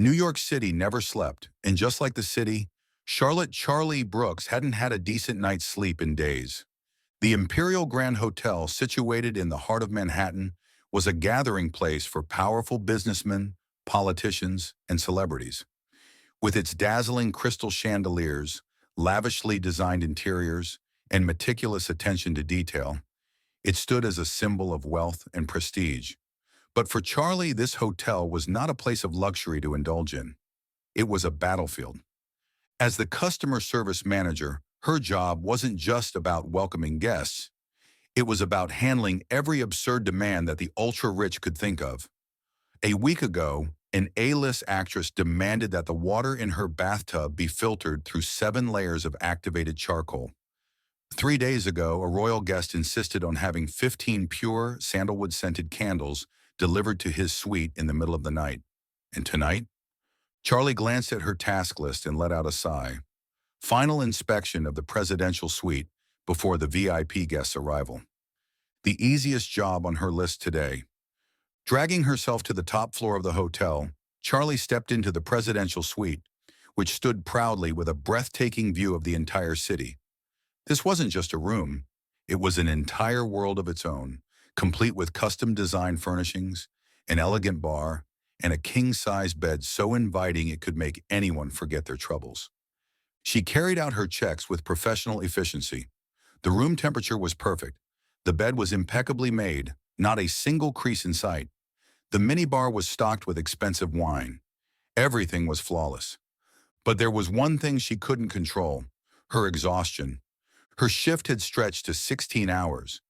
New York City never slept, and just like the city, Charlotte Charlie Brooks hadn't had a decent night's sleep in days. The Imperial Grand Hotel, situated in the heart of Manhattan, was a gathering place for powerful businessmen, politicians, and celebrities. With its dazzling crystal chandeliers, lavishly designed interiors, and meticulous attention to detail, it stood as a symbol of wealth and prestige. But for Charlie, this hotel was not a place of luxury to indulge in. It was a battlefield. As the customer service manager, her job wasn't just about welcoming guests. It was about handling every absurd demand that the ultra-rich could think of. A week ago, an A-list actress demanded that the water in her bathtub be filtered through 7 layers of activated charcoal. 3 days ago, a royal guest insisted on having 15 pure, sandalwood-scented candles delivered to his suite in the middle of the night. And tonight? Charlie glanced at her task list and let out a sigh. Final inspection of the presidential suite before the VIP guest's arrival. The easiest job on her list today. Dragging herself to the top floor of the hotel, Charlie stepped into the presidential suite, which stood proudly with a breathtaking view of the entire city. This wasn't just a room. It was an entire world of its own, complete with custom-designed furnishings, an elegant bar, and a king-size bed so inviting it could make anyone forget their troubles. She carried out her checks with professional efficiency. The room temperature was perfect. The bed was impeccably made, not a single crease in sight. The minibar was stocked with expensive wine. Everything was flawless. But there was one thing she couldn't control: her exhaustion. Her shift had stretched to 16 hours,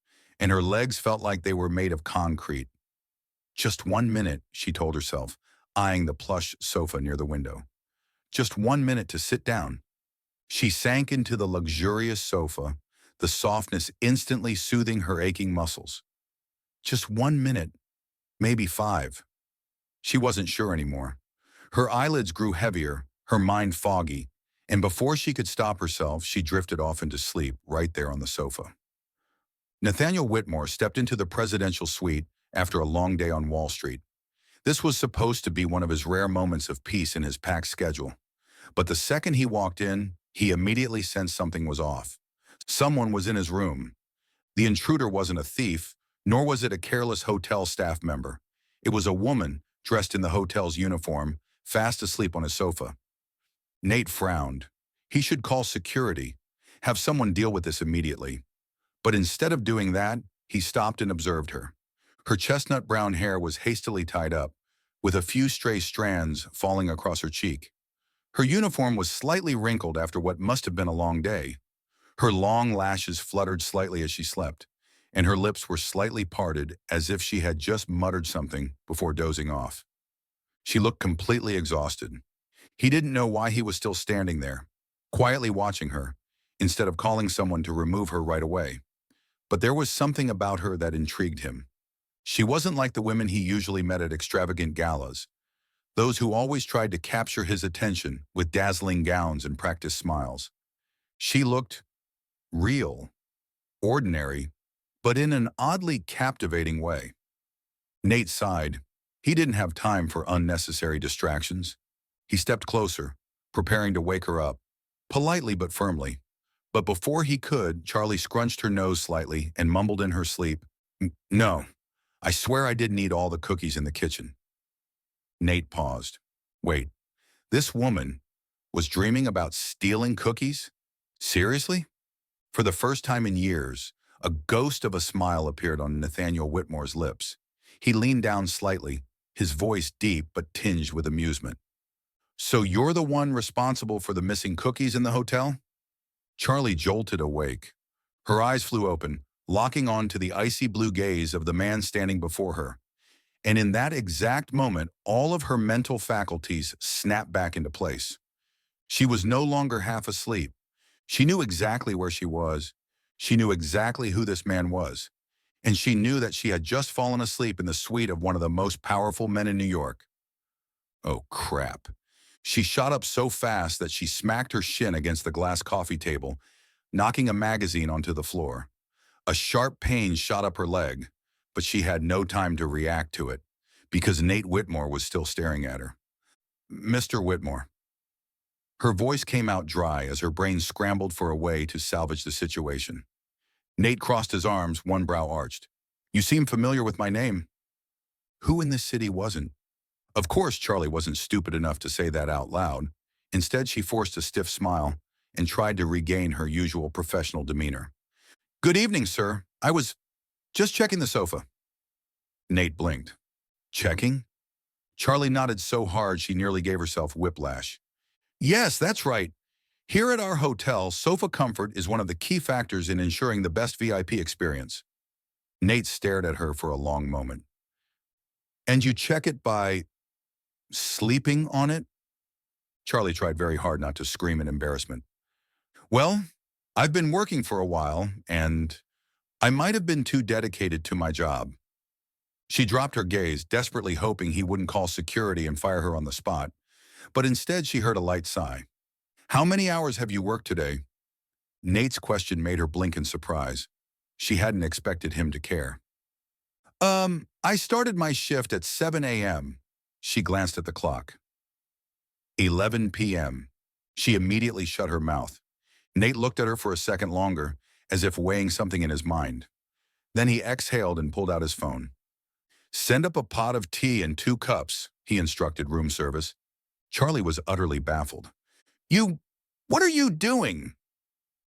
and her legs felt like they were made of concrete. Just 1 minute, she told herself, eyeing the plush sofa near the window. Just 1 minute to sit down. She sank into the luxurious sofa, the softness instantly soothing her aching muscles. Just 1 minute, maybe 5. She wasn't sure anymore. Her eyelids grew heavier, her mind foggy, and before she could stop herself, she drifted off into sleep right there on the sofa. Nathaniel Whitmore stepped into the presidential suite after a long day on Wall Street. This was supposed to be one of his rare moments of peace in his packed schedule. But the second he walked in, he immediately sensed something was off. Someone was in his room. The intruder wasn't a thief, nor was it a careless hotel staff member. It was a woman dressed in the hotel's uniform, fast asleep on a sofa. Nate frowned. He should call security, have someone deal with this immediately. But instead of doing that, he stopped and observed her. Her chestnut brown hair was hastily tied up, with a few stray strands falling across her cheek. Her uniform was slightly wrinkled after what must have been a long day. Her long lashes fluttered slightly as she slept, and her lips were slightly parted as if she had just muttered something before dozing off. She looked completely exhausted. He didn't know why he was still standing there, quietly watching her, instead of calling someone to remove her right away. But there was something about her that intrigued him. She wasn't like the women he usually met at extravagant galas, those who always tried to capture his attention with dazzling gowns and practiced smiles. She looked real, ordinary, but in an oddly captivating way. Nate sighed. He didn't have time for unnecessary distractions. He stepped closer, preparing to wake her up, politely but firmly. But before he could, Charlie scrunched her nose slightly and mumbled in her sleep, "No, I swear I didn't eat all the cookies in the kitchen." Nate paused. Wait, this woman was dreaming about stealing cookies? Seriously? For the first time in years, a ghost of a smile appeared on Nathaniel Whitmore's lips. He leaned down slightly, his voice deep but tinged with amusement. "So you're the one responsible for the missing cookies in the hotel?" Charlie jolted awake. Her eyes flew open, locking on to the icy blue gaze of the man standing before her. And in that exact moment, all of her mental faculties snapped back into place. She was no longer half asleep. She knew exactly where she was. She knew exactly who this man was. And she knew that she had just fallen asleep in the suite of one of the most powerful men in New York. Oh, crap. She shot up so fast that she smacked her shin against the glass coffee table, knocking a magazine onto the floor. A sharp pain shot up her leg, but she had no time to react to it, because Nate Whitmore was still staring at her. Mr. Whitmore. Her voice came out dry as her brain scrambled for a way to salvage the situation. Nate crossed his arms, one brow arched. You seem familiar with my name. Who in this city wasn't? Of course, Charlie wasn't stupid enough to say that out loud. Instead, she forced a stiff smile and tried to regain her usual professional demeanor. Good evening, sir. I was just checking the sofa. Nate blinked. Checking? Charlie nodded so hard she nearly gave herself whiplash. Yes, that's right. Here at our hotel, sofa comfort is one of the key factors in ensuring the best VIP experience. Nate stared at her for a long moment. And you check it by sleeping on it? Charlie tried very hard not to scream in embarrassment. Well, I've been working for a while, and I might have been too dedicated to my job. She dropped her gaze, desperately hoping he wouldn't call security and fire her on the spot, but instead she heard a light sigh. How many hours have you worked today? Nate's question made her blink in surprise. She hadn't expected him to care. I started my shift at 7 a.m. She glanced at the clock. 11 p.m. She immediately shut her mouth. Nate looked at her for a second longer, as if weighing something in his mind. Then he exhaled and pulled out his phone. Send up a pot of tea and 2 cups, he instructed room service. Charlie was utterly baffled. What are you doing?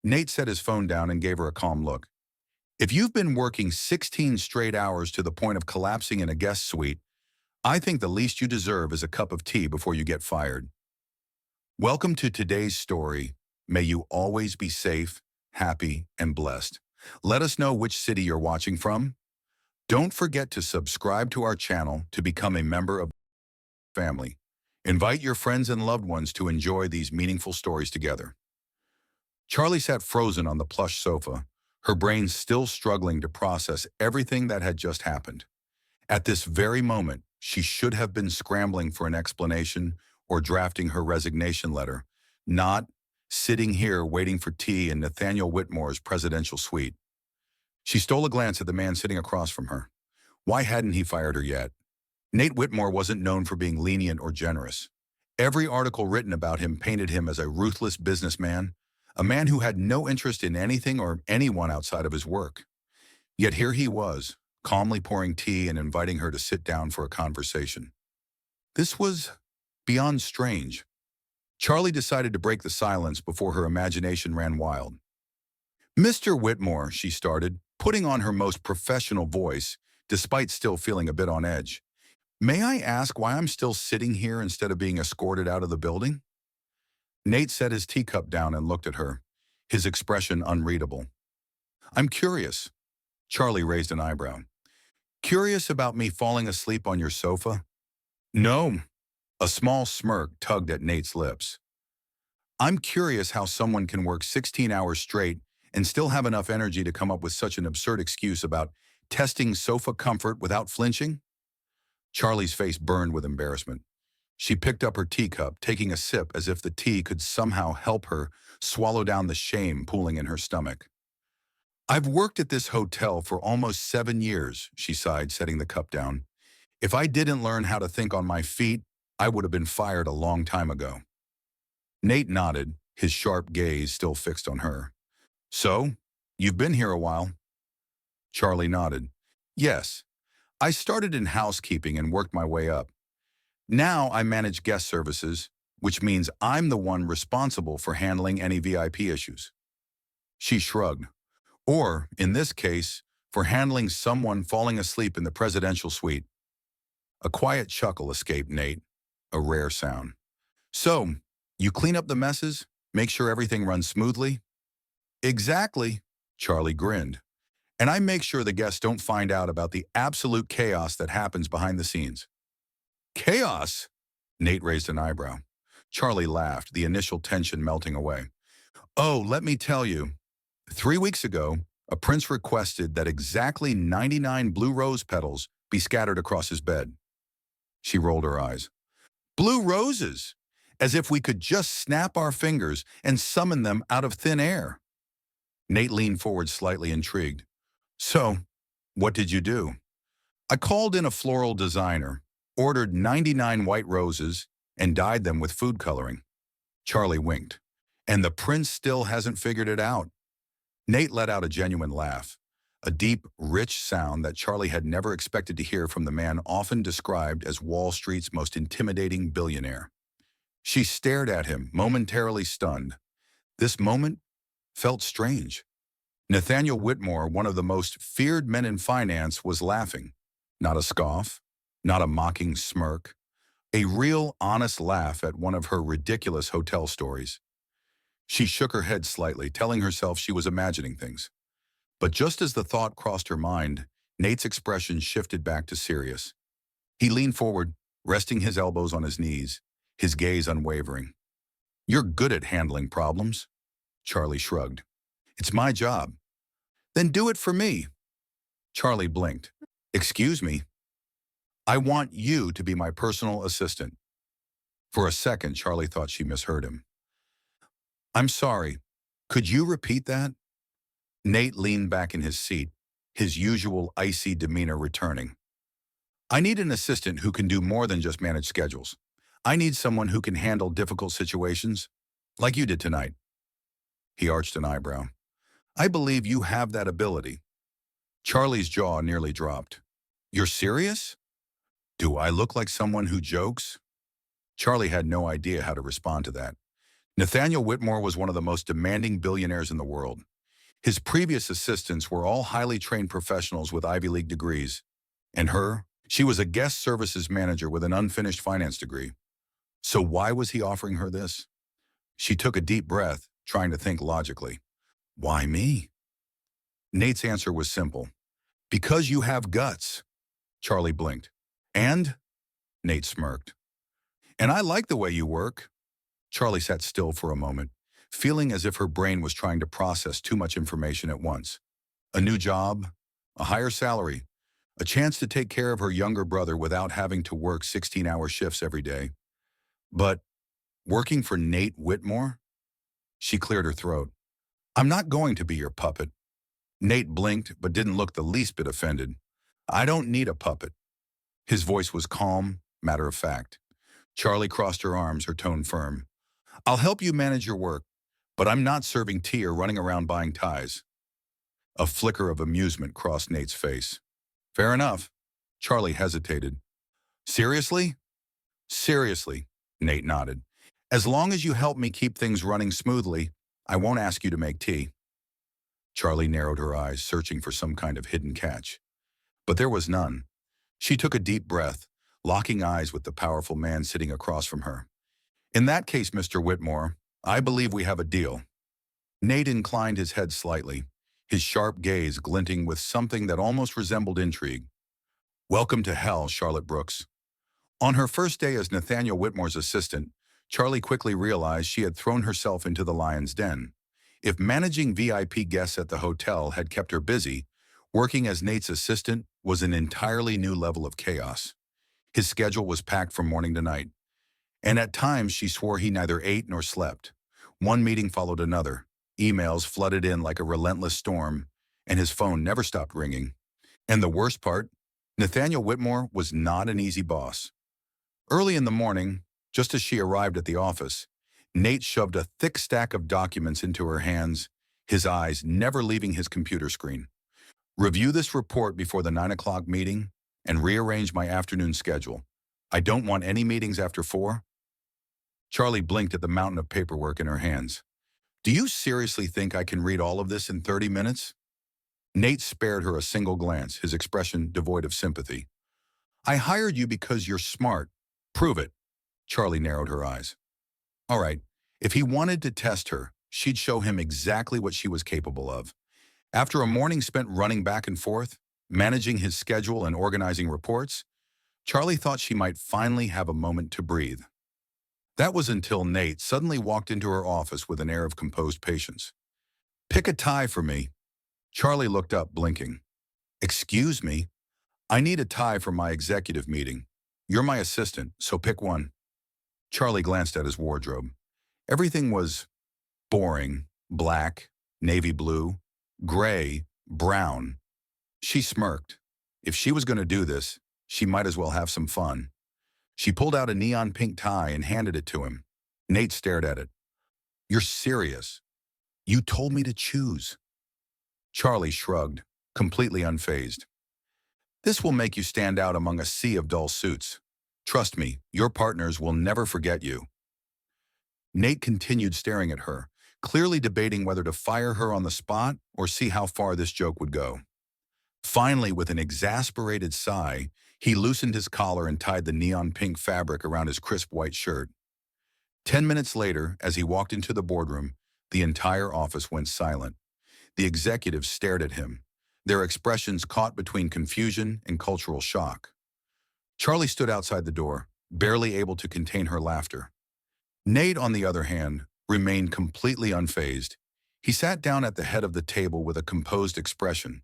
Nate set his phone down and gave her a calm look. If you've been working 16 straight hours to the point of collapsing in a guest suite, I think the least you deserve is a cup of tea before you get fired. Welcome to today's story. May you always be safe, happy, and blessed. Let us know which city you're watching from. Don't forget to subscribe to our channel to become a member of the family. Invite your friends and loved ones to enjoy these meaningful stories together. Charlie sat frozen on the plush sofa, her brain still struggling to process everything that had just happened. At this very moment, she should have been scrambling for an explanation or drafting her resignation letter, not sitting here waiting for tea in Nathaniel Whitmore's presidential suite. She stole a glance at the man sitting across from her. Why hadn't he fired her yet? Nate Whitmore wasn't known for being lenient or generous. Every article written about him painted him as a ruthless businessman, a man who had no interest in anything or anyone outside of his work. Yet here he was, calmly pouring tea and inviting her to sit down for a conversation. This was beyond strange. Charlie decided to break the silence before her imagination ran wild. Mr. Whitmore, she started, putting on her most professional voice, despite still feeling a bit on edge. May I ask why I'm still sitting here instead of being escorted out of the building? Nate set his teacup down and looked at her, his expression unreadable. I'm curious. Charlie raised an eyebrow. Curious about me falling asleep on your sofa? No. A small smirk tugged at Nate's lips. I'm curious how someone can work 16 hours straight and still have enough energy to come up with such an absurd excuse about testing sofa comfort without flinching? Charlie's face burned with embarrassment. She picked up her teacup, taking a sip as if the tea could somehow help her swallow down the shame pooling in her stomach. I've worked at this hotel for almost 7 years, she sighed, setting the cup down. If I didn't learn how to think on my feet, I would have been fired a long time ago. Nate nodded, his sharp gaze still fixed on her. So, you've been here a while? Charlie nodded. Yes. I started in housekeeping and worked my way up. Now I manage guest services, which means I'm the one responsible for handling any VIP issues. She shrugged. Or, in this case, for handling someone falling asleep in the presidential suite. A quiet chuckle escaped Nate, a rare sound. So, you clean up the messes, make sure everything runs smoothly? Exactly, Charlie grinned. And I make sure the guests don't find out about the absolute chaos that happens behind the scenes. Chaos? Nate raised an eyebrow. Charlie laughed, the initial tension melting away. Oh, let me tell you. 3 weeks ago, a prince requested that exactly 99 blue rose petals be scattered across his bed. She rolled her eyes. Blue roses! As if we could just snap our fingers and summon them out of thin air. Nate leaned forward slightly intrigued. So, what did you do? I called in a floral designer, ordered 99 white roses, and dyed them with food coloring. Charlie winked. And the prince still hasn't figured it out. Nate let out a genuine laugh, a deep, rich sound that Charlie had never expected to hear from the man often described as Wall Street's most intimidating billionaire. She stared at him, momentarily stunned. This moment felt strange. Nathaniel Whitmore, one of the most feared men in finance, was laughing. Not a scoff, not a mocking smirk, a real, honest laugh at one of her ridiculous hotel stories. She shook her head slightly, telling herself she was imagining things. But just as the thought crossed her mind, Nate's expression shifted back to serious. He leaned forward, resting his elbows on his knees, his gaze unwavering. "You're good at handling problems." Charlie shrugged. "It's my job." "Then do it for me." Charlie blinked. "Excuse me?" "I want you to be my personal assistant." For a second, Charlie thought she misheard him. "I'm sorry. Could you repeat that?" Nate leaned back in his seat, his usual icy demeanor returning. "I need an assistant who can do more than just manage schedules. I need someone who can handle difficult situations, like you did tonight." He arched an eyebrow. "I believe you have that ability." Charlie's jaw nearly dropped. "You're serious? Do I look like someone who jokes?" Charlie had no idea how to respond to that. Nathaniel Whitmore was one of the most demanding billionaires in the world. His previous assistants were all highly trained professionals with Ivy League degrees. And her, she was a guest services manager with an unfinished finance degree. So why was he offering her this? She took a deep breath, trying to think logically. Why me? Nate's answer was simple. "Because you have guts." Charlie blinked. "And?" Nate smirked. "And I like the way you work." Charlie sat still for a moment, feeling as if her brain was trying to process too much information at once. A new job, a higher salary, a chance to take care of her younger brother without having to work 16-hour shifts every day. But working for Nate Whitmore? She cleared her throat. "I'm not going to be your puppet." Nate blinked but didn't look the least bit offended. "I don't need a puppet." His voice was calm, matter of fact. Charlie crossed her arms, her tone firm. "I'll help you manage your work, but I'm not serving tea or running around buying ties." A flicker of amusement crossed Nate's face. "Fair enough." Charlie hesitated. "Seriously?" "Seriously," Nate nodded. "As long as you help me keep things running smoothly, I won't ask you to make tea." Charlie narrowed her eyes, searching for some kind of hidden catch. But there was none. She took a deep breath, locking eyes with the powerful man sitting across from her. "In that case, Mr. Whitmore, I believe we have a deal." Nate inclined his head slightly, his sharp gaze glinting with something that almost resembled intrigue. "Welcome to hell, Charlotte Brooks." On her first day as Nathaniel Whitmore's assistant, Charlie quickly realized she had thrown herself into the lion's den. If managing VIP guests at the hotel had kept her busy, working as Nate's assistant was an entirely new level of chaos. His schedule was packed from morning to night, and at times she swore he neither ate nor slept. One meeting followed another. Emails flooded in like a relentless storm, and his phone never stopped ringing. And the worst part, Nathaniel Whitmore was not an easy boss. Early in the morning, just as she arrived at the office, Nate shoved a thick stack of documents into her hands, his eyes never leaving his computer screen. "Review this report before the 9 o'clock meeting and rearrange my afternoon schedule. I don't want any meetings after 4. Charlie blinked at the mountain of paperwork in her hands. "Do you seriously think I can read all of this in 30 minutes? Nate spared her a single glance, his expression devoid of sympathy. "I hired you because you're smart. Prove it." Charlie narrowed her eyes. All right, if he wanted to test her, she'd show him exactly what she was capable of. After a morning spent running back and forth, managing his schedule and organizing reports, Charlie thought she might finally have a moment to breathe. That was until Nate suddenly walked into her office with an air of composed patience. "Pick a tie for me." Charlie looked up, blinking. "Excuse me? I need a tie for my executive meeting. You're my assistant, so pick one." Charlie glanced at his wardrobe. Everything was boring, black, navy blue, gray, brown. She smirked. If she was going to do this, she might as well have some fun. She pulled out a neon pink tie and handed it to him. Nate stared at it. "You're serious. You told me to choose." Charlie shrugged, completely unfazed. "This will make you stand out among a sea of dull suits. Trust me, your partners will never forget you." Nate continued staring at her, clearly debating whether to fire her on the spot or see how far this joke would go. Finally, with an exasperated sigh, he loosened his collar and tied the neon pink fabric around his crisp white shirt. 10 minutes later, as he walked into the boardroom, the entire office went silent. The executives stared at him, their expressions caught between confusion and cultural shock. Charlie stood outside the door, barely able to contain her laughter. Nate, on the other hand, remained completely unfazed. He sat down at the head of the table with a composed expression,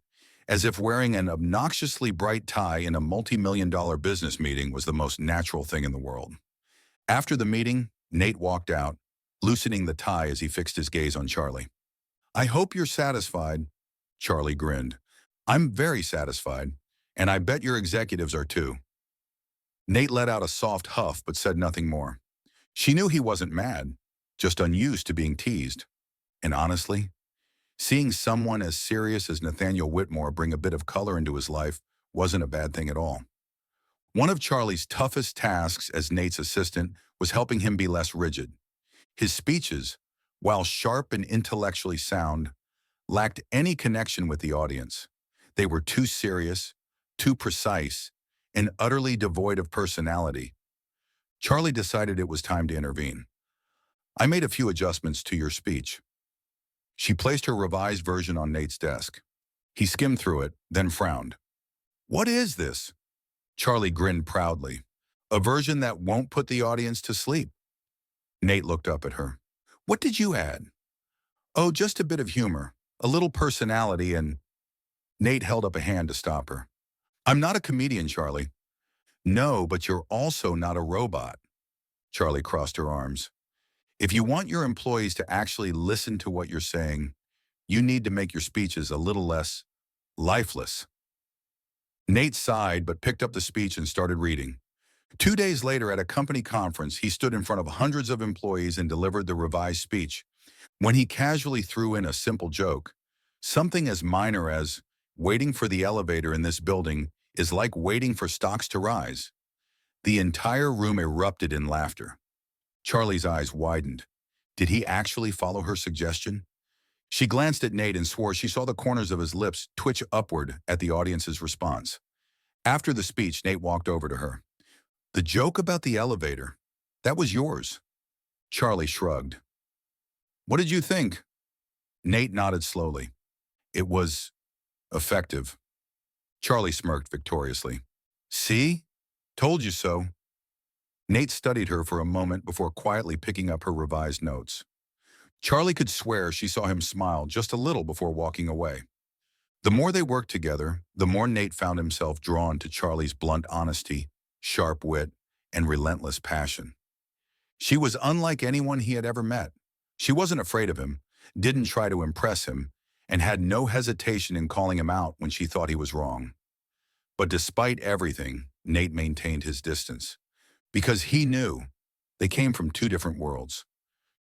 as if wearing an obnoxiously bright tie in a multi-million-dollar business meeting was the most natural thing in the world. After the meeting, Nate walked out, loosening the tie as he fixed his gaze on Charlie. "I hope you're satisfied." Charlie grinned. "I'm very satisfied, and I bet your executives are too." Nate let out a soft huff but said nothing more. She knew he wasn't mad, just unused to being teased. And honestly, seeing someone as serious as Nathaniel Whitmore bring a bit of color into his life wasn't a bad thing at all. One of Charlie's toughest tasks as Nate's assistant was helping him be less rigid. His speeches, while sharp and intellectually sound, lacked any connection with the audience. They were too serious, too precise, and utterly devoid of personality. Charlie decided it was time to intervene. "I made a few adjustments to your speech." She placed her revised version on Nate's desk. He skimmed through it, then frowned. "What is this?" Charlie grinned proudly. "A version that won't put the audience to sleep." Nate looked up at her. "What did you add?" "Oh, just a bit of humor, a little personality, and—" Nate held up a hand to stop her. "I'm not a comedian, Charlie." "No, but you're also not a robot." Charlie crossed her arms. "If you want your employees to actually listen to what you're saying, you need to make your speeches a little less lifeless." Nate sighed but picked up the speech and started reading. 2 days later, at a company conference, he stood in front of hundreds of employees and delivered the revised speech. When he casually threw in a simple joke, something as minor as, "Waiting for the elevator in this building is like waiting for stocks to rise," the entire room erupted in laughter. Charlie's eyes widened. Did he actually follow her suggestion? She glanced at Nate and swore she saw the corners of his lips twitch upward at the audience's response. After the speech, Nate walked over to her. "The joke about the elevator, that was yours." Charlie shrugged. "What did you think?" Nate nodded slowly. "It was effective." Charlie smirked victoriously. "See? Told you so." Nate studied her for a moment before quietly picking up her revised notes. Charlie could swear she saw him smile just a little before walking away. The more they worked together, the more Nate found himself drawn to Charlie's blunt honesty, sharp wit, and relentless passion. She was unlike anyone he had ever met. She wasn't afraid of him, didn't try to impress him, and had no hesitation in calling him out when she thought he was wrong. But despite everything, Nate maintained his distance. Because he knew they came from two different worlds.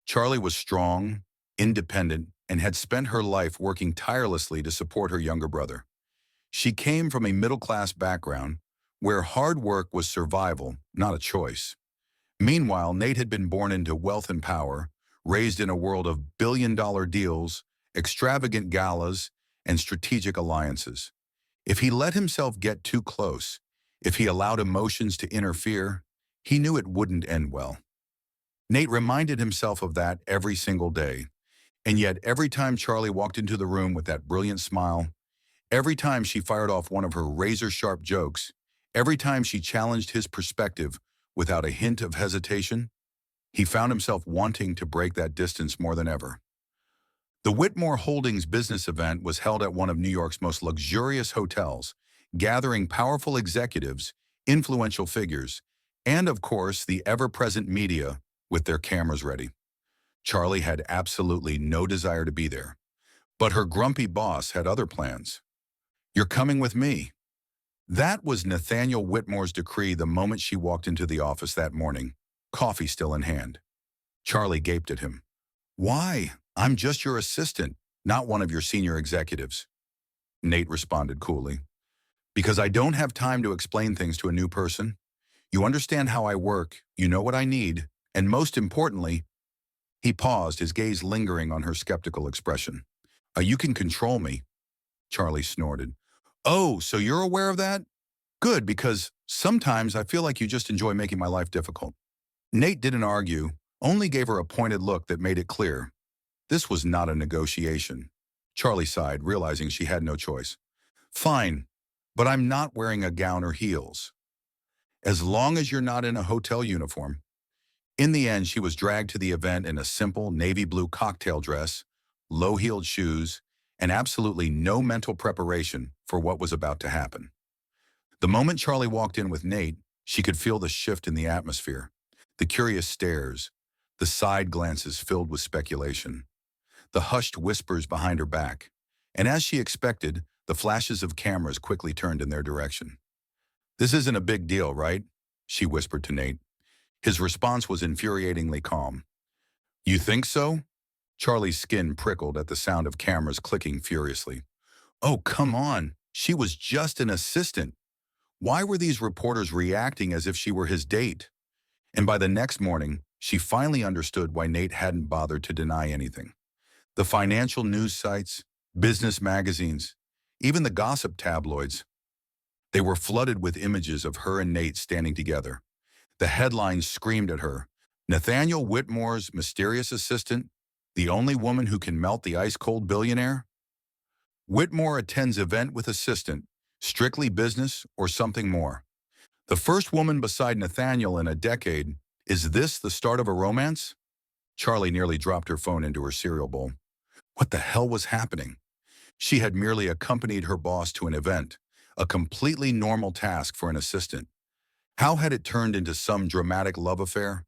Charlie was strong, independent, and had spent her life working tirelessly to support her younger brother. She came from a middle-class background where hard work was survival, not a choice. Meanwhile, Nate had been born into wealth and power, raised in a world of billion-dollar deals, extravagant galas, and strategic alliances. If he let himself get too close, if he allowed emotions to interfere, he knew it wouldn't end well. Nate reminded himself of that every single day. And yet, every time Charlie walked into the room with that brilliant smile, every time she fired off one of her razor-sharp jokes, every time she challenged his perspective without a hint of hesitation, he found himself wanting to break that distance more than ever. The Whitmore Holdings business event was held at one of New York's most luxurious hotels, gathering powerful executives, influential figures, and of course, the ever-present media with their cameras ready. Charlie had absolutely no desire to be there, but her grumpy boss had other plans. "You're coming with me." That was Nathaniel Whitmore's decree the moment she walked into the office that morning, coffee still in hand. Charlie gaped at him. Why? I'm just your assistant, not one of your senior executives. Nate responded coolly. Because I don't have time to explain things to a new person. You understand how I work, you know what I need, and most importantly, he paused, his gaze lingering on her skeptical expression. You can control me, Charlie snorted. Oh, so you're aware of that? Good, because sometimes I feel like you just enjoy making my life difficult. Nate didn't argue, only gave her a pointed look that made it clear. This was not a negotiation. Charlie sighed, realizing she had no choice. Fine, but I'm not wearing a gown or heels. As long as you're not in a hotel uniform. In the end, she was dragged to the event in a simple navy blue cocktail dress, low-heeled shoes, and absolutely no mental preparation for what was about to happen. The moment Charlie walked in with Nate, she could feel the shift in the atmosphere, the curious stares, the side glances filled with speculation, the hushed whispers behind her back, and as she expected, the flashes of cameras quickly turned in their direction. This isn't a big deal, right? She whispered to Nate. His response was infuriatingly calm. You think so? Charlie's skin prickled at the sound of cameras clicking furiously. Oh, come on. She was just an assistant. Why were these reporters reacting as if she were his date? And by the next morning, she finally understood why Nate hadn't bothered to deny anything. The financial news sites, business magazines, even the gossip tabloids, they were flooded with images of her and Nate standing together. The headlines screamed at her, Nathaniel Whitmore's mysterious assistant, the only woman who can melt the ice-cold billionaire? Whitmore attends event with assistant, strictly business or something more. The first woman beside Nathaniel in a decade. Is this the start of a romance? Charlie nearly dropped her phone into her cereal bowl. What the hell was happening? She had merely accompanied her boss to an event, a completely normal task for an assistant. How had it turned into some dramatic love affair?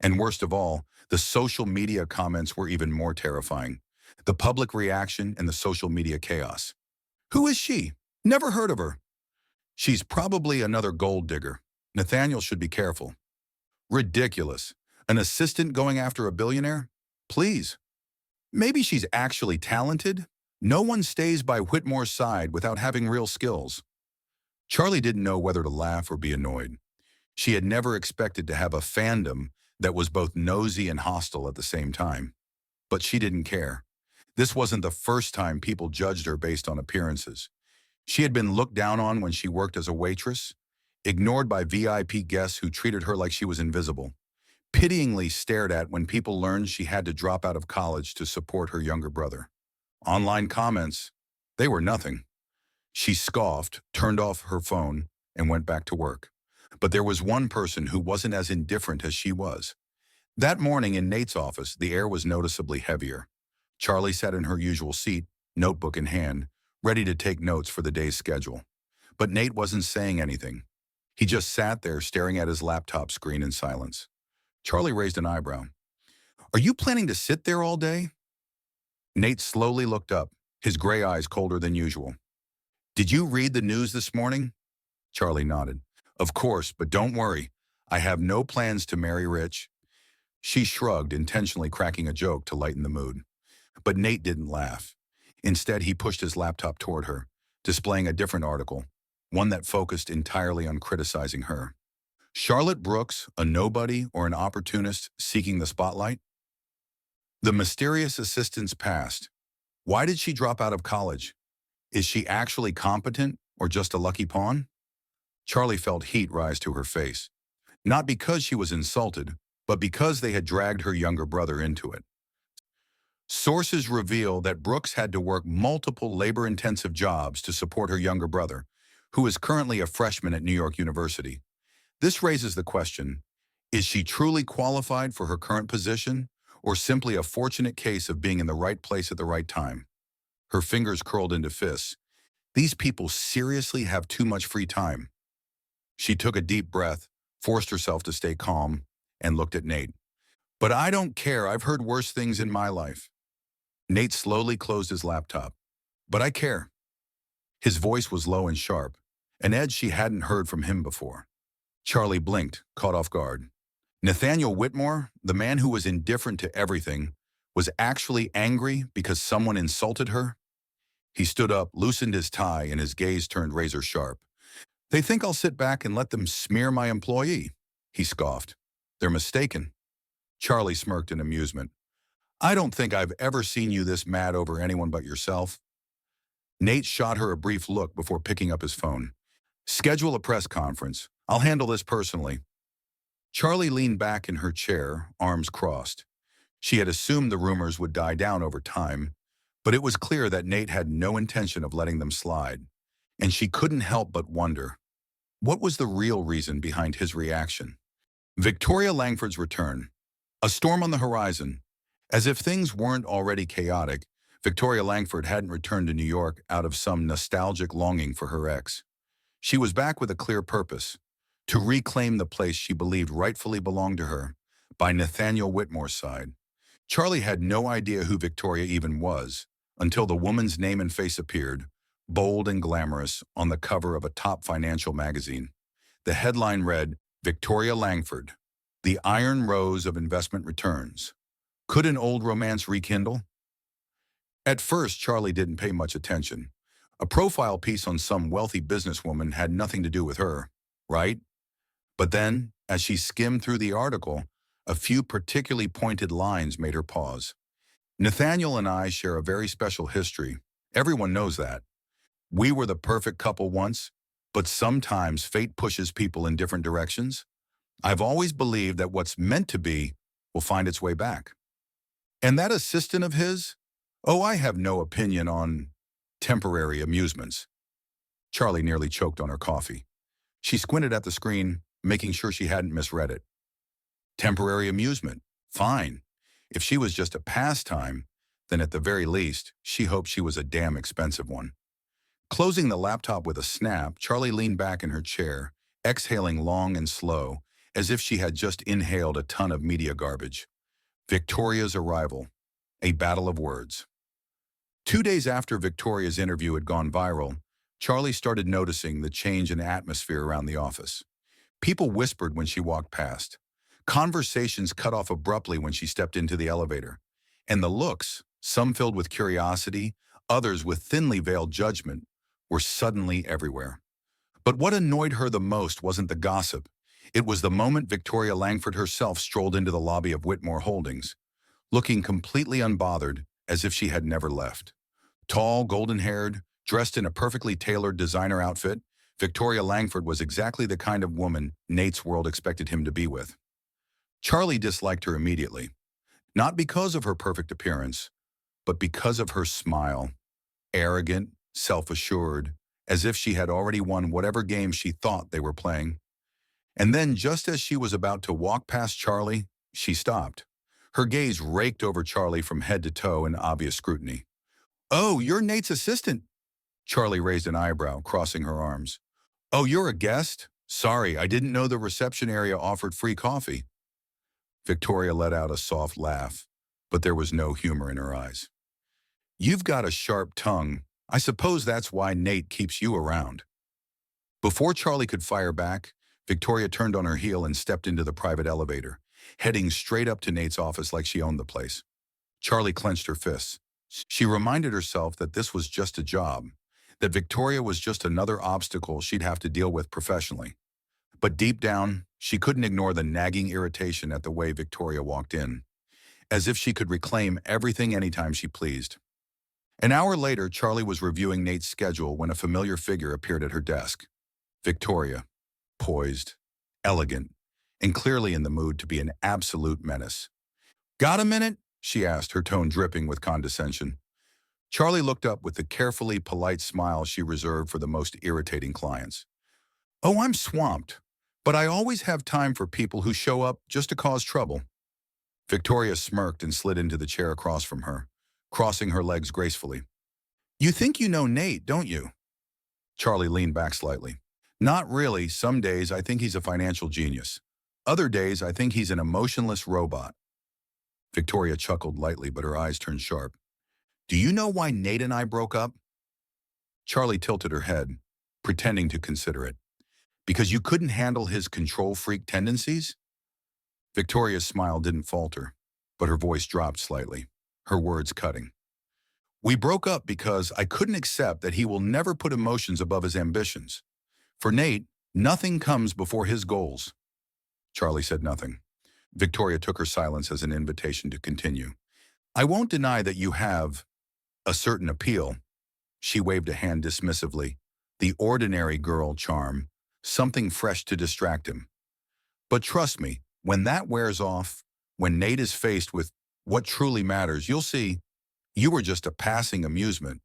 And worst of all, the social media comments were even more terrifying. The public reaction and the social media chaos. Who is she? Never heard of her. She's probably another gold digger. Nathaniel should be careful. Ridiculous. An assistant going after a billionaire? Please. Maybe she's actually talented. No one stays by Whitmore's side without having real skills. Charlie didn't know whether to laugh or be annoyed. She had never expected to have a fandom that was both nosy and hostile at the same time. But she didn't care. This wasn't the first time people judged her based on appearances. She had been looked down on when she worked as a waitress, ignored by VIP guests who treated her like she was invisible, pityingly stared at when people learned she had to drop out of college to support her younger brother. Online comments, they were nothing. She scoffed, turned off her phone, and went back to work. But there was one person who wasn't as indifferent as she was. That morning in Nate's office, the air was noticeably heavier. Charlie sat in her usual seat, notebook in hand, ready to take notes for the day's schedule. But Nate wasn't saying anything. He just sat there staring at his laptop screen in silence. Charlie raised an eyebrow. Are you planning to sit there all day? Nate slowly looked up, his gray eyes colder than usual. Did you read the news this morning? Charlie nodded. Of course, but don't worry. I have no plans to marry rich. She shrugged, intentionally cracking a joke to lighten the mood. But Nate didn't laugh. Instead, he pushed his laptop toward her, displaying a different article, one that focused entirely on criticizing her. Charlotte Brooks, a nobody or an opportunist seeking the spotlight? The mysterious assistant's past. Why did she drop out of college? Is she actually competent or just a lucky pawn? Charlie felt heat rise to her face. Not because she was insulted, but because they had dragged her younger brother into it. Sources reveal that Brooks had to work multiple labor-intensive jobs to support her younger brother, who is currently a freshman at New York University. This raises the question, is she truly qualified for her current position, or simply a fortunate case of being in the right place at the right time? Her fingers curled into fists. These people seriously have too much free time. She took a deep breath, forced herself to stay calm, and looked at Nate. But I don't care, I've heard worse things in my life. Nate slowly closed his laptop. But I care. His voice was low and sharp, an edge she hadn't heard from him before. Charlie blinked, caught off guard. Nathaniel Whitmore, the man who was indifferent to everything, was actually angry because someone insulted her? He stood up, loosened his tie, and his gaze turned razor sharp. "They think I'll sit back and let them smear my employee," he scoffed. "They're mistaken." Charlie smirked in amusement. "I don't think I've ever seen you this mad over anyone but yourself." Nate shot her a brief look before picking up his phone. "Schedule a press conference. I'll handle this personally." Charlie leaned back in her chair, arms crossed. She had assumed the rumors would die down over time, but it was clear that Nate had no intention of letting them slide, and she couldn't help but wonder, what was the real reason behind his reaction? Victoria Langford's return. A storm on the horizon. As if things weren't already chaotic, Victoria Langford hadn't returned to New York out of some nostalgic longing for her ex. She was back with a clear purpose: to reclaim the place she believed rightfully belonged to her, by Nathaniel Whitmore's side. Charlie had no idea who Victoria even was, until the woman's name and face appeared, bold and glamorous, on the cover of a top financial magazine. The headline read, "Victoria Langford, the Iron Rose of Investment Returns. Could an old romance rekindle?" At first, Charlie didn't pay much attention. A profile piece on some wealthy businesswoman had nothing to do with her, right? But then, as she skimmed through the article, a few particularly pointed lines made her pause. "Nathaniel and I share a very special history. Everyone knows that. We were the perfect couple once, but sometimes fate pushes people in different directions. I've always believed that what's meant to be will find its way back. And that assistant of his? Oh, I have no opinion on temporary amusements." Charlie nearly choked on her coffee. She squinted at the screen, making sure she hadn't misread it. Temporary amusement. Fine. If she was just a pastime, then at the very least, she hoped she was a damn expensive one. Closing the laptop with a snap, Charlie leaned back in her chair, exhaling long and slow, as if she had just inhaled a ton of media garbage. Victoria's arrival. A battle of words. 2 days after Victoria's interview had gone viral, Charlie started noticing the change in atmosphere around the office. People whispered when she walked past. Conversations cut off abruptly when she stepped into the elevator. And the looks, some filled with curiosity, others with thinly veiled judgment, were suddenly everywhere. But what annoyed her the most wasn't the gossip. It was the moment Victoria Langford herself strolled into the lobby of Whitmore Holdings, looking completely unbothered, as if she had never left. Tall, golden-haired, dressed in a perfectly tailored designer outfit, Victoria Langford was exactly the kind of woman Nate's world expected him to be with. Charlie disliked her immediately, not because of her perfect appearance, but because of her smile. Arrogant, self-assured, as if she had already won whatever game she thought they were playing. And then, just as she was about to walk past Charlie, she stopped. Her gaze raked over Charlie from head to toe in obvious scrutiny. "Oh, you're Nate's assistant." Charlie raised an eyebrow, crossing her arms. "Oh, you're a guest? Sorry, I didn't know the reception area offered free coffee." Victoria let out a soft laugh, but there was no humor in her eyes. "You've got a sharp tongue. I suppose that's why Nate keeps you around." Before Charlie could fire back, Victoria turned on her heel and stepped into the private elevator, heading straight up to Nate's office like she owned the place. Charlie clenched her fists. She reminded herself that this was just a job, that Victoria was just another obstacle she'd have to deal with professionally. But deep down, she couldn't ignore the nagging irritation at the way Victoria walked in, as if she could reclaim everything anytime she pleased. An hour later, Charlie was reviewing Nate's schedule when a familiar figure appeared at her desk. Victoria, poised, elegant, and clearly in the mood to be an absolute menace. "Got a minute?" she asked, her tone dripping with condescension. Charlie looked up with the carefully polite smile she reserved for the most irritating clients. "Oh, I'm swamped, but I always have time for people who show up just to cause trouble." Victoria smirked and slid into the chair across from her, crossing her legs gracefully. "You think you know Nate, don't you?" Charlie leaned back slightly. "Not really. Some days I think he's a financial genius. Other days I think he's an emotionless robot." Victoria chuckled lightly, but her eyes turned sharp. "Do you know why Nate and I broke up?" Charlie tilted her head. pretending to consider it. Because you couldn't handle his control freak tendencies? Victoria's smile didn't falter, but her voice dropped slightly, her words cutting. We broke up because I couldn't accept that he will never put emotions above his ambitions. For Nate, nothing comes before his goals. Charlie said nothing. Victoria took her silence as an invitation to continue. I won't deny that you have a certain appeal. She waved a hand dismissively. The ordinary girl charm, something fresh to distract him. But trust me, when that wears off, when Nate is faced with what truly matters, you'll see you were just a passing amusement.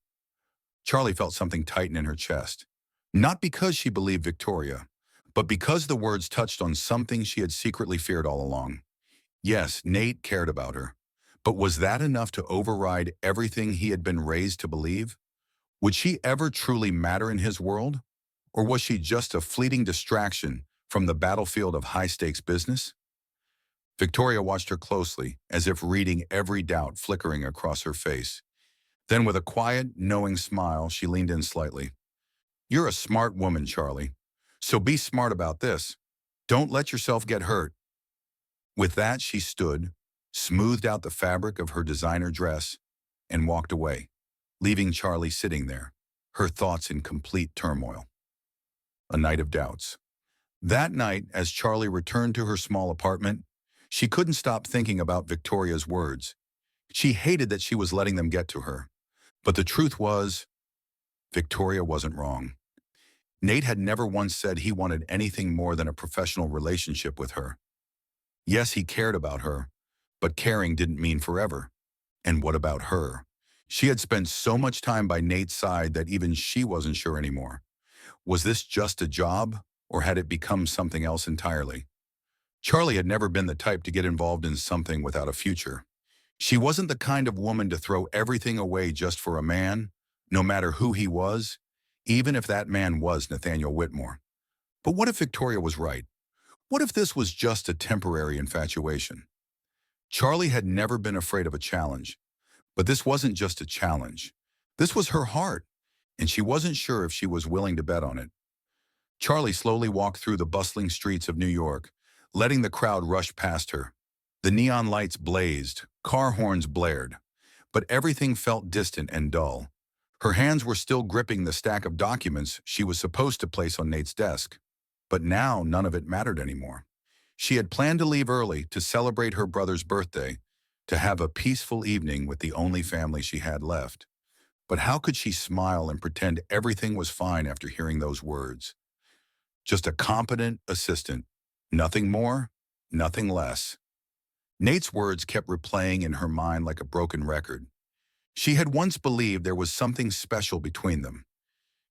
Charlie felt something tighten in her chest. Not because she believed Victoria, but because the words touched on something she had secretly feared all along. Yes, Nate cared about her. But was that enough to override everything he had been raised to believe? Would she ever truly matter in his world? Or was she just a fleeting distraction from the battlefield of high-stakes business? Victoria watched her closely, as if reading every doubt flickering across her face. Then with a quiet, knowing smile, she leaned in slightly. You're a smart woman, Charlie. So be smart about this. Don't let yourself get hurt. With that, she stood, smoothed out the fabric of her designer dress, and walked away, leaving Charlie sitting there, her thoughts in complete turmoil. A night of doubts. That night, as Charlie returned to her small apartment, she couldn't stop thinking about Victoria's words. She hated that she was letting them get to her. But the truth was, Victoria wasn't wrong. Nate had never once said he wanted anything more than a professional relationship with her. Yes, he cared about her, but caring didn't mean forever. And what about her? She had spent so much time by Nate's side that even she wasn't sure anymore. Was this just a job, or had it become something else entirely? Charlie had never been the type to get involved in something without a future. She wasn't the kind of woman to throw everything away just for a man, no matter who he was, even if that man was Nathaniel Whitmore. But what if Victoria was right? What if this was just a temporary infatuation? Charlie had never been afraid of a challenge, but this wasn't just a challenge. This was her heart, and she wasn't sure if she was willing to bet on it. Charlie slowly walked through the bustling streets of New York, letting the crowd rush past her. The neon lights blazed, car horns blared, but everything felt distant and dull. Her hands were still gripping the stack of documents she was supposed to place on Nate's desk. But now none of it mattered anymore. She had planned to leave early to celebrate her brother's birthday, to have a peaceful evening with the only family she had left. But how could she smile and pretend everything was fine after hearing those words? Just a competent assistant. Nothing more, nothing less. Nate's words kept replaying in her mind like a broken record. She had once believed there was something special between them.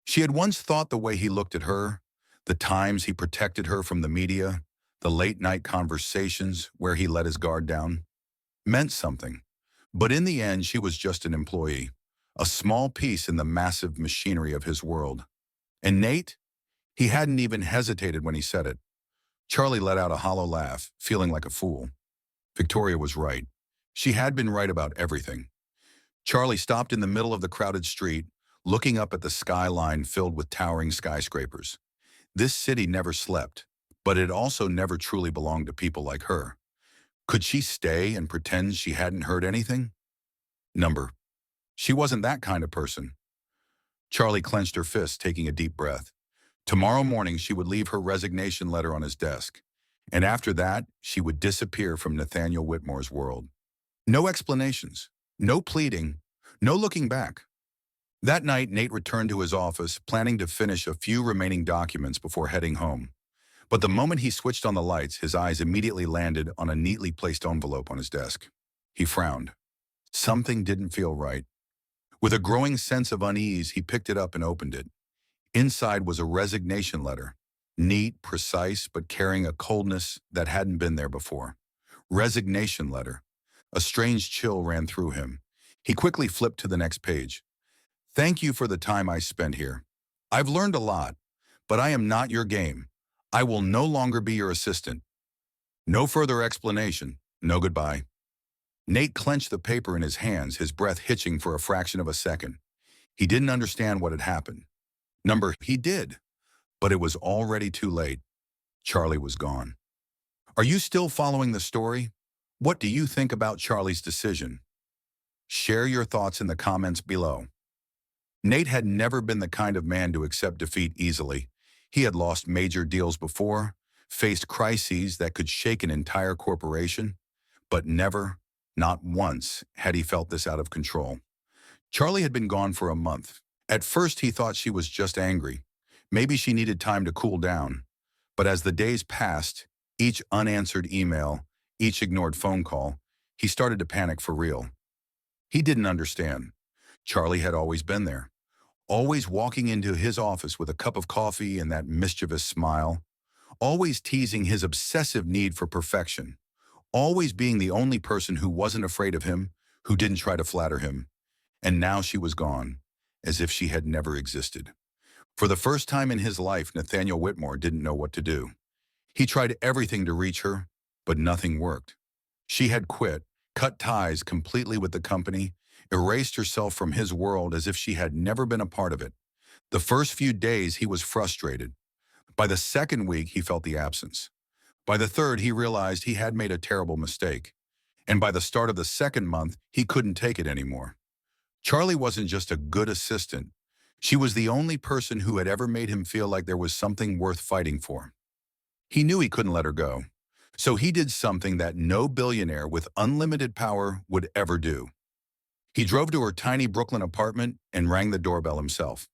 She had once thought the way he looked at her, the times he protected her from the media, the late-night conversations where he let his guard down, meant something. But in the end, she was just an employee, a small piece in the massive machinery of his world. And Nate? He hadn't even hesitated when he said it. Charlie let out a hollow laugh, feeling like a fool. Victoria was right. She had been right about everything. Charlie stopped in the middle of the crowded street, looking up at the skyline filled with towering skyscrapers. This city never slept, but it also never truly belonged to people like her. Could she stay and pretend she hadn't heard anything? Number. She wasn't that kind of person. Charlie clenched her fist, taking a deep breath. Tomorrow morning, she would leave her resignation letter on his desk. And after that, she would disappear from Nathaniel Whitmore's world. No explanations, no pleading, no looking back. That night, Nate returned to his office, planning to finish a few remaining documents before heading home. But the moment he switched on the lights, his eyes immediately landed on a neatly placed envelope on his desk. He frowned. Something didn't feel right. With a growing sense of unease, he picked it up and opened it. Inside was a resignation letter, neat, precise, but carrying a coldness that hadn't been there before. Resignation letter. A strange chill ran through him. He quickly flipped to the next page. Thank you for the time I spent here. I've learned a lot, but I am not your game. I will no longer be your assistant. No further explanation. No goodbye. Nate clenched the paper in his hands, his breath hitching for a fraction of a second. He didn't understand what had happened. He did, but it was already too late. Charlie was gone. Are you still following the story? What do you think about Charlie's decision? Share your thoughts in the comments below. Nate had never been the kind of man to accept defeat easily. He had lost major deals before, faced crises that could shake an entire corporation, but never, not once, had he felt this out of control. Charlie had been gone for a month. At first, he thought she was just angry. Maybe she needed time to cool down. But as the days passed, each unanswered email, each ignored phone call, he started to panic for real. He didn't understand. Charlie had always been there, always walking into his office with a cup of coffee and that mischievous smile, always teasing his obsessive need for perfection, always being the only person who wasn't afraid of him, who didn't try to flatter him. And now she was gone, as if she had never existed. For the first time in his life, Nathaniel Whitmore didn't know what to do. He tried everything to reach her, but nothing worked. She had quit, cut ties completely with the company, erased herself from his world as if she had never been a part of it. The first few days, he was frustrated. By the second week, he felt the absence. By the third, he realized he had made a terrible mistake. And by the start of the second month, he couldn't take it anymore. Charlie wasn't just a good assistant. She was the only person who had ever made him feel like there was something worth fighting for. He knew he couldn't let her go. So he did something that no billionaire with unlimited power would ever do. He drove to her tiny Brooklyn apartment and rang the doorbell himself.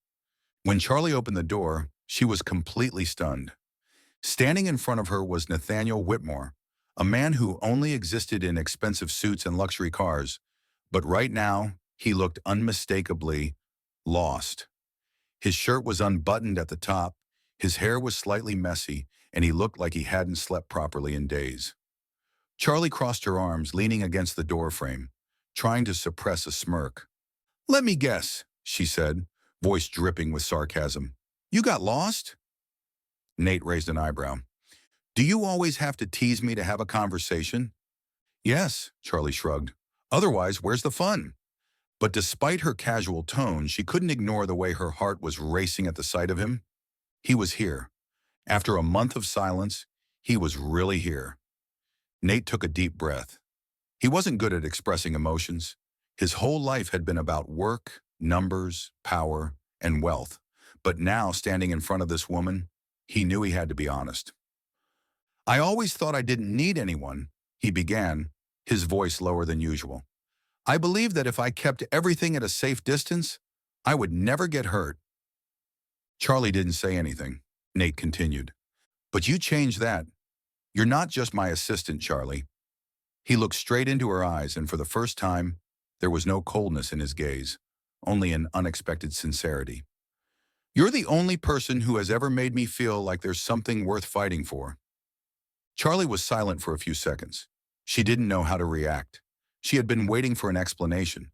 When Charlie opened the door, she was completely stunned. Standing in front of her was Nathaniel Whitmore, a man who only existed in expensive suits and luxury cars. But right now, he looked unmistakably lost. His shirt was unbuttoned at the top, his hair was slightly messy, and he looked like he hadn't slept properly in days. Charlie crossed her arms, leaning against the doorframe, trying to suppress a smirk. "Let me guess," she said, voice dripping with sarcasm. "You got lost?" Nate raised an eyebrow. "Do you always have to tease me to have a conversation?" "Yes," Charlie shrugged. "Otherwise, where's the fun?" But despite her casual tone, she couldn't ignore the way her heart was racing at the sight of him. He was here. After a month of silence, he was really here. Nate took a deep breath. He wasn't good at expressing emotions. His whole life had been about work, numbers, power, and wealth. But now, standing in front of this woman, he knew he had to be honest. "I always thought I didn't need anyone," he began, his voice lower than usual. "I believed that if I kept everything at a safe distance, I would never get hurt." Charlie didn't say anything. Nate continued. "But you changed that. You're not just my assistant, Charlie." He looked straight into her eyes, and for the first time, there was no coldness in his gaze, only an unexpected sincerity. "You're the only person who has ever made me feel like there's something worth fighting for." Charlie was silent for a few seconds. She didn't know how to react. She had been waiting for an explanation,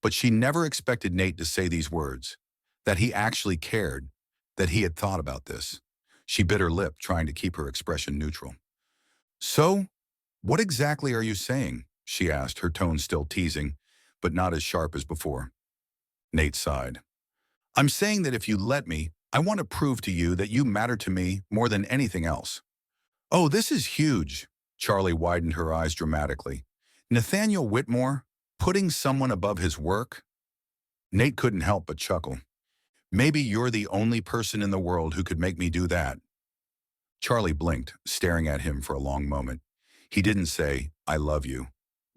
but she never expected Nate to say these words, that he actually cared, that he had thought about this. She bit her lip, trying to keep her expression neutral. "So, what exactly are you saying?" she asked, her tone still teasing, but not as sharp as before. Nate sighed. "I'm saying that if you let me, I want to prove to you that you matter to me more than anything else." "Oh, this is huge." Charlie widened her eyes dramatically. "Nathaniel Whitmore, putting someone above his work?" Nate couldn't help but chuckle. "Maybe you're the only person in the world who could make me do that." Charlie blinked, staring at him for a long moment. He didn't say, "I love you."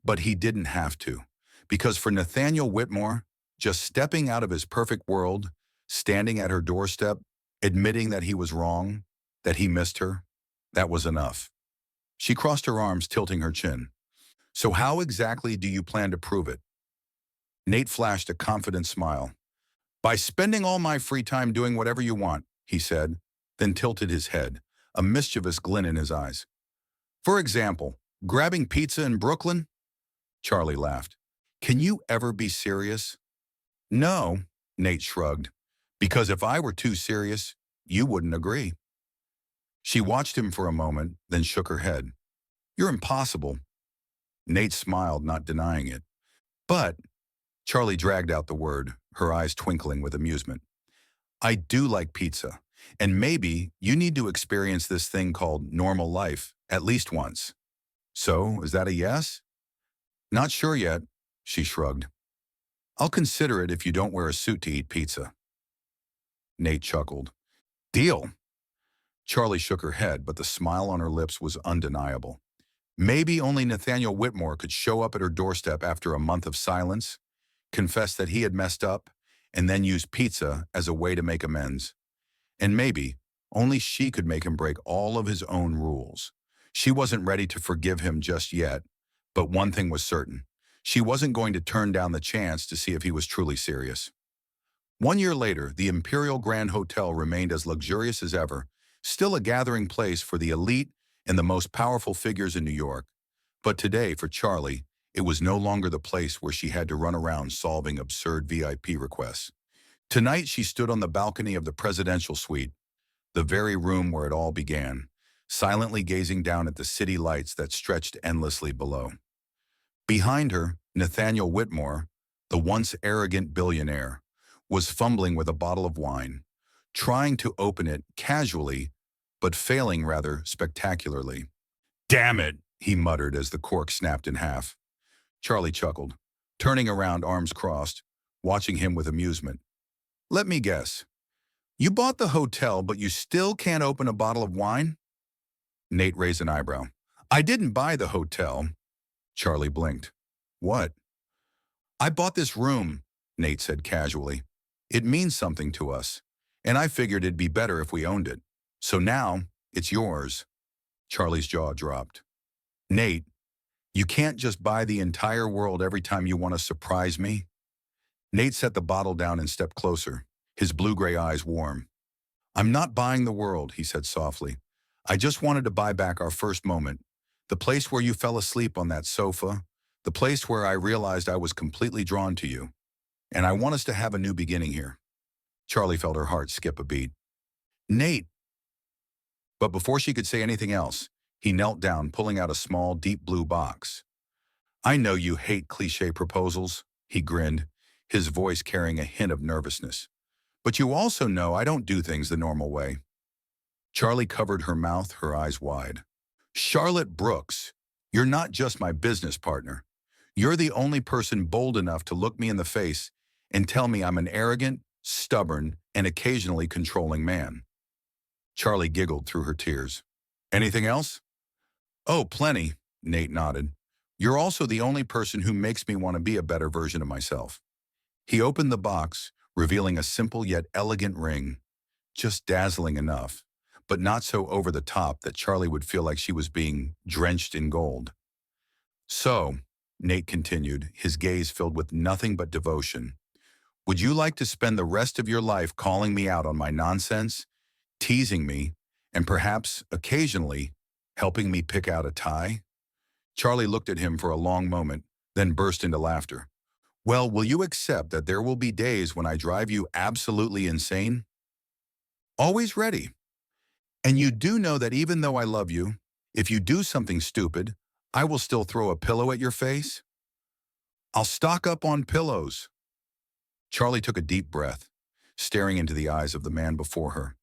But he didn't have to. Because for Nathaniel Whitmore, just stepping out of his perfect world, standing at her doorstep, admitting that he was wrong, that he missed her, that was enough. She crossed her arms, tilting her chin. "So how exactly do you plan to prove it?" Nate flashed a confident smile. "By spending all my free time doing whatever you want," he said, then tilted his head, a mischievous glint in his eyes. "For example, grabbing pizza in Brooklyn?" Charlie laughed. "Can you ever be serious?" "No," Nate shrugged, "because if I were too serious, you wouldn't agree." She watched him for a moment, then shook her head. "You're impossible." Nate smiled, not denying it. "But," Charlie dragged out the word, her eyes twinkling with amusement, I do like pizza, and maybe you need to experience this thing called normal life at least once. So, is that a yes? Not sure yet, she shrugged. I'll consider it if you don't wear a suit to eat pizza. Nate chuckled. Deal. Charlie shook her head, but the smile on her lips was undeniable. Maybe only Nathaniel Whitmore could show up at her doorstep after a month of silence, confess that he had messed up, and then use pizza as a way to make amends. And maybe only she could make him break all of his own rules. She wasn't ready to forgive him just yet, but one thing was certain. She wasn't going to turn down the chance to see if he was truly serious. 1 year later, the Imperial Grand Hotel remained as luxurious as ever, still a gathering place for the elite and the most powerful figures in New York. But today, for Charlie, it was no longer the place where she had to run around solving absurd VIP requests. Tonight, she stood on the balcony of the presidential suite, the very room where it all began, silently gazing down at the city lights that stretched endlessly below. Behind her, Nathaniel Whitmore, the once arrogant billionaire, was fumbling with a bottle of wine, trying to open it casually, but failing rather spectacularly. Damn it, he muttered as the cork snapped in half. Charlie chuckled, turning around, arms crossed, watching him with amusement. Let me guess. You bought the hotel, but you still can't open a bottle of wine? Nate raised an eyebrow. I didn't buy the hotel. Charlie blinked. What? I bought this room, Nate said casually. It means something to us, and I figured it'd be better if we owned it. So now, it's yours. Charlie's jaw dropped. Nate, you can't just buy the entire world every time you want to surprise me. Nate set the bottle down and stepped closer, his blue-gray eyes warm. I'm not buying the world, he said softly. I just wanted to buy back our first moment, the place where you fell asleep on that sofa, the place where I realized I was completely drawn to you. And I want us to have a new beginning here. Charlie felt her heart skip a beat. Nate! But before she could say anything else, he knelt down, pulling out a small, deep blue box. I know you hate cliché proposals, he grinned, his voice carrying a hint of nervousness. But you also know I don't do things the normal way. Charlie covered her mouth, her eyes wide. Charlotte Brooks, you're not just my business partner. You're the only person bold enough to look me in the face and tell me I'm an arrogant, stubborn, and occasionally controlling man. Charlie giggled through her tears. Anything else? Oh, plenty, Nate nodded. You're also the only person who makes me want to be a better version of myself. He opened the box, revealing a simple yet elegant ring, just dazzling enough, but not so over the top that Charlie would feel like she was being drenched in gold. So, Nate continued, his gaze filled with nothing but devotion, would you like to spend the rest of your life calling me out on my nonsense, teasing me, and perhaps, occasionally, helping me pick out a tie? Charlie looked at him for a long moment, then burst into laughter. Well, will you accept that there will be days when I drive you absolutely insane? Always ready. And you do know that even though I love you, if you do something stupid, I will still throw a pillow at your face? I'll stock up on pillows. Charlie took a deep breath, staring into the eyes of the man before her.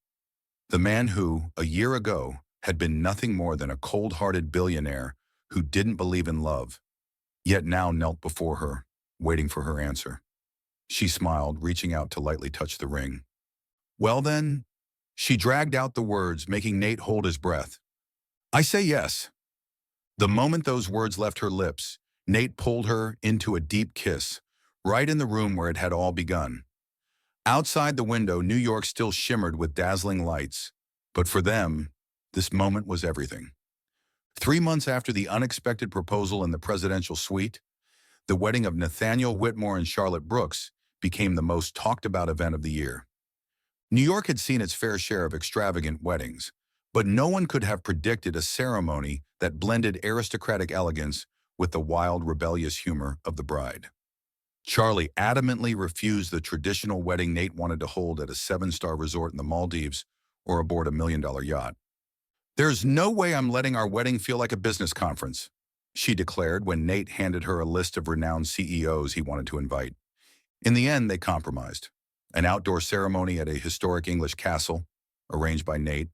The man who, a year ago, had been nothing more than a cold-hearted billionaire who didn't believe in love, yet now knelt before her, waiting for her answer. She smiled, reaching out to lightly touch the ring. Well then, she dragged out the words, making Nate hold his breath. I say yes. The moment those words left her lips, Nate pulled her into a deep kiss, right in the room where it had all begun. Outside the window, New York still shimmered with dazzling lights, but for them, this moment was everything. 3 months after the unexpected proposal in the presidential suite, the wedding of Nathaniel Whitmore and Charlotte Brooks became the most talked-about event of the year. New York had seen its fair share of extravagant weddings, but no one could have predicted a ceremony that blended aristocratic elegance with the wild, rebellious humor of the bride. Charlie adamantly refused the traditional wedding Nate wanted to hold at a 7-star resort in the Maldives or aboard a $1 million yacht. There's no way I'm letting our wedding feel like a business conference, she declared when Nate handed her a list of renowned CEOs he wanted to invite. In the end, they compromised. an outdoor ceremony at a historic English castle, arranged by Nate,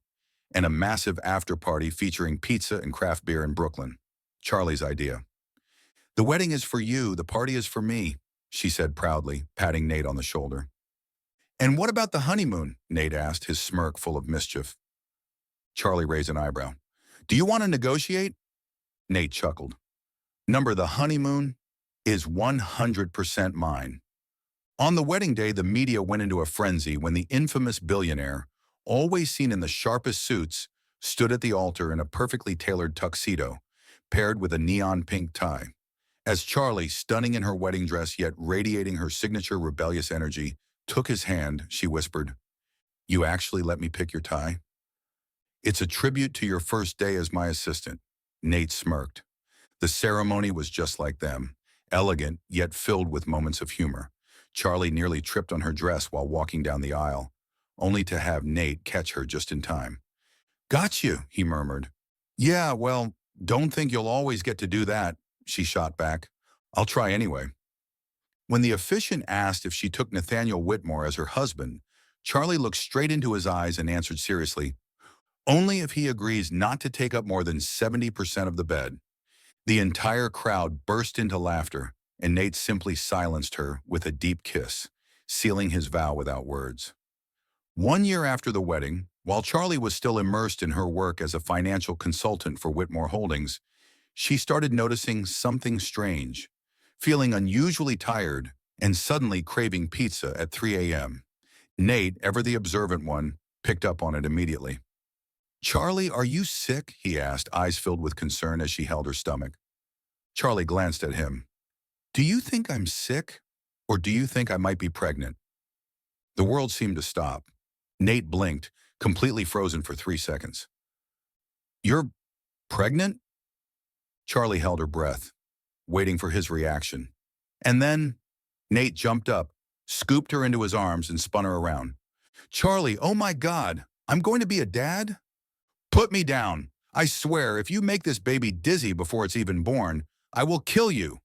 and a massive after-party featuring pizza and craft beer in Brooklyn. Charlie's idea. "The wedding is for you, the party is for me," she said proudly, patting Nate on the shoulder. "And what about the honeymoon?" Nate asked, his smirk full of mischief. Charlie raised an eyebrow. "Do you want to negotiate?" Nate chuckled. "Number the honeymoon is 100% mine." On the wedding day, the media went into a frenzy when the infamous billionaire, always seen in the sharpest suits, stood at the altar in a perfectly tailored tuxedo, paired with a neon pink tie. As Charlie, stunning in her wedding dress yet radiating her signature rebellious energy, took his hand, she whispered, "You actually let me pick your tie?" "It's a tribute to your first day as my assistant." Nate smirked. The ceremony was just like them, elegant yet filled with moments of humor. Charlie nearly tripped on her dress while walking down the aisle, only to have Nate catch her just in time. "Got you," he murmured. "Yeah, well, don't think you'll always get to do that," she shot back. "I'll try anyway." When the officiant asked if she took Nathaniel Whitmore as her husband, Charlie looked straight into his eyes and answered seriously, "Only if he agrees not to take up more than 70% of the bed." The entire crowd burst into laughter, and Nate simply silenced her with a deep kiss, sealing his vow without words. 1 year after the wedding, while Charlie was still immersed in her work as a financial consultant for Whitmore Holdings, she started noticing something strange, feeling unusually tired and suddenly craving pizza at 3 a.m. Nate, ever the observant one, picked up on it immediately. "Charlie, are you sick?" he asked, eyes filled with concern as she held her stomach. Charlie glanced at him. "Do you think I'm sick? Or do you think I might be pregnant?" The world seemed to stop. Nate blinked, completely frozen for 3 seconds. "You're pregnant?" Charlie held her breath, waiting for his reaction. And then Nate jumped up, scooped her into his arms, and spun her around. "Charlie, oh my God, I'm going to be a dad?" "Put me down. I swear, if you make this baby dizzy before it's even born, I will kill you."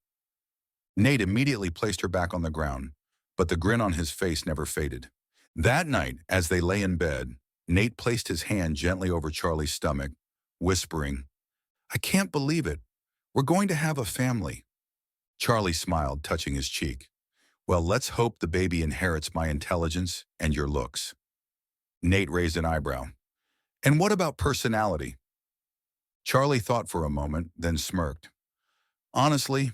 Nate immediately placed her back on the ground, but the grin on his face never faded. That night, as they lay in bed, Nate placed his hand gently over Charlie's stomach, whispering, "I can't believe it. We're going to have a family." Charlie smiled, touching his cheek. "Well, let's hope the baby inherits my intelligence and your looks." Nate raised an eyebrow. "And what about personality?" Charlie thought for a moment, then smirked. "Honestly,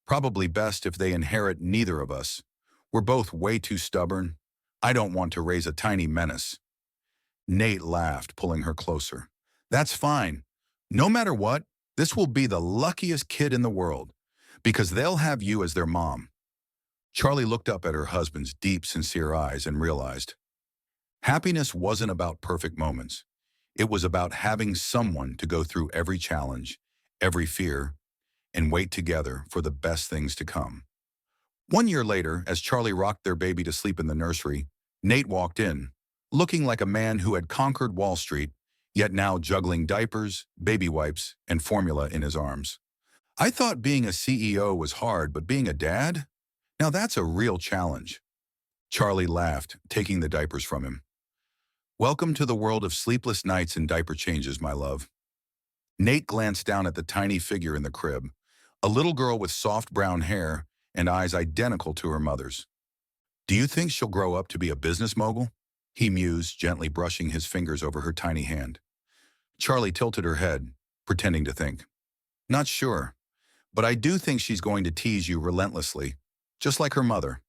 probably best if they inherit neither of us. We're both way too stubborn. I don't want to raise a tiny menace." Nate laughed, pulling her closer. "That's fine. No matter what, this will be the luckiest kid in the world, because they'll have you as their mom." Charlie looked up at her husband's deep, sincere eyes and realized happiness wasn't about perfect moments. It was about having someone to go through every challenge, every fear, and wait together for the best things to come. 1 year later, as Charlie rocked their baby to sleep in the nursery, Nate walked in, looking like a man who had conquered Wall Street, yet now juggling diapers, baby wipes, and formula in his arms. "I thought being a CEO was hard, but being a dad? Now that's a real challenge." Charlie laughed, taking the diapers from him. "Welcome to the world of sleepless nights and diaper changes, my love." Nate glanced down at the tiny figure in the crib, a little girl with soft brown hair and eyes identical to her mother's. "Do you think she'll grow up to be a business mogul?" he mused, gently brushing his fingers over her tiny hand. Charlie tilted her head, pretending to think. "Not sure, but I do think she's going to tease you relentlessly, just like her mother."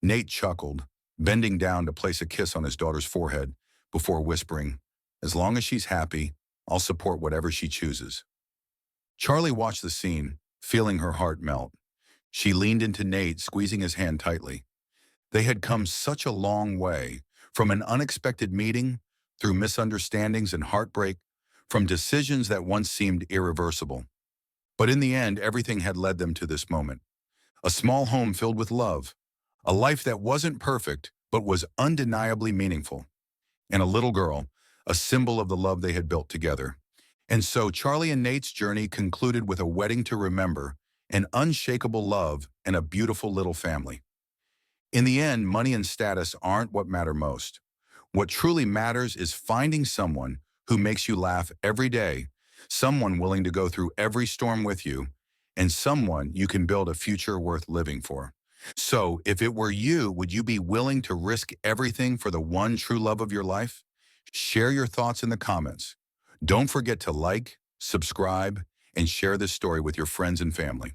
Nate chuckled, bending down to place a kiss on his daughter's forehead before whispering, "As long as she's happy, I'll support whatever she chooses." Charlie watched the scene, feeling her heart melt. She leaned into Nate, squeezing his hand tightly. They had come such a long way, from an unexpected meeting, through misunderstandings and heartbreak, from decisions that once seemed irreversible. But in the end, everything had led them to this moment. A small home filled with love, a life that wasn't perfect, but was undeniably meaningful, and a little girl, a symbol of the love they had built together. And so Charlie and Nate's journey concluded with a wedding to remember, an unshakable love, and a beautiful little family. In the end, money and status aren't what matter most. What truly matters is finding someone who makes you laugh every day, someone willing to go through every storm with you, and someone you can build a future worth living for. So, if it were you, would you be willing to risk everything for the one true love of your life? Share your thoughts in the comments. Don't forget to like, subscribe, and share this story with your friends and family.